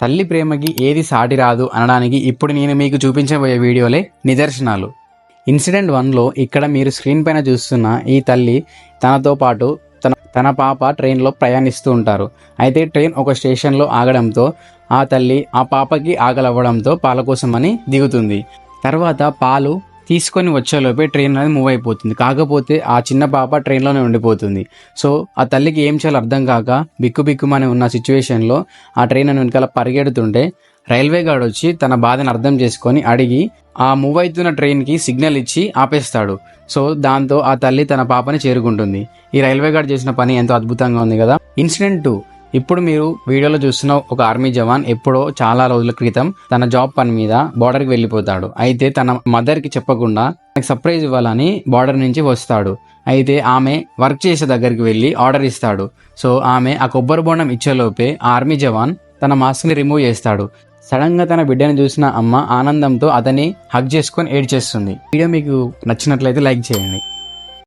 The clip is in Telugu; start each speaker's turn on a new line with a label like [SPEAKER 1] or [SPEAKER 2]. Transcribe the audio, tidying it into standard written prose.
[SPEAKER 1] తల్లి ప్రేమకి ఏది సాటి రాదు అనడానికి ఇప్పుడు నేను మీకు చూపించబోయే వీడియోలే నిదర్శనాలు. ఇన్సిడెంట్ 1లో ఇక్కడ మీరు స్క్రీన్ పైన చూస్తున్న ఈ తల్లి తనతో పాటు తన పాప ట్రైన్లో ప్రయాణిస్తూ ఉంటారు. అయితే ట్రైన్ ఒక స్టేషన్లో ఆగడంతో ఆ తల్లి ఆ పాపకి ఆకలవ్వడంతో పాల కోసమని దిగుతుంది. తర్వాత పాలు తీసుకొని వచ్చేలోపే ట్రైన్ అనేది మూవ్ అయిపోతుంది. కాకపోతే ఆ చిన్న పాప ట్రైన్లోనే ఉండిపోతుంది. సో ఆ తల్లికి ఏం చేయాలో అర్థం కాక బిక్కుబిక్కుమని ఉన్న సిచ్యువేషన్లో ఆ ట్రైన్ అని వెనకాల పరిగెడుతుంటే రైల్వే గార్డ్ వచ్చి తన బాధను అర్థం చేసుకొని అడిగి ఆ మూవ్ అవుతున్న ట్రైన్కి సిగ్నల్ ఇచ్చి ఆపేస్తాడు. సో దాంతో ఆ తల్లి తన పాపని చేరుకుంటుంది. ఈ రైల్వే గార్డ్ చేసిన పని ఎంతో అద్భుతంగా ఉంది కదా. ఇన్సిడెంట్ 2, ఇప్పుడు మీరు వీడియోలో చూస్తున్న ఒక ఆర్మీ జవాన్ ఎప్పుడో చాలా రోజుల క్రితం తన జాబ్ పని మీద బార్డర్కి వెళ్ళిపోతాడు. అయితే తన మదర్కి చెప్పకుండా తనకి సర్ప్రైజ్ ఇవ్వాలని బార్డర్ నుంచి వస్తాడు. అయితే ఆమె వర్క్ చేసే దగ్గరికి వెళ్ళి ఆర్డర్ ఇస్తాడు. సో ఆమె ఆ కొబ్బరి బొండం ఇచ్చేలోపే ఆ ఆర్మీ జవాన్ తన మాస్క్ని రిమూవ్ చేస్తాడు. సడన్గా తన బిడ్డను చూసిన అమ్మ ఆనందంతో అతన్ని హగ్ చేసుకొని ఏడ్చేస్తుంది. వీడియో మీకు నచ్చినట్లయితే లైక్ చేయండి.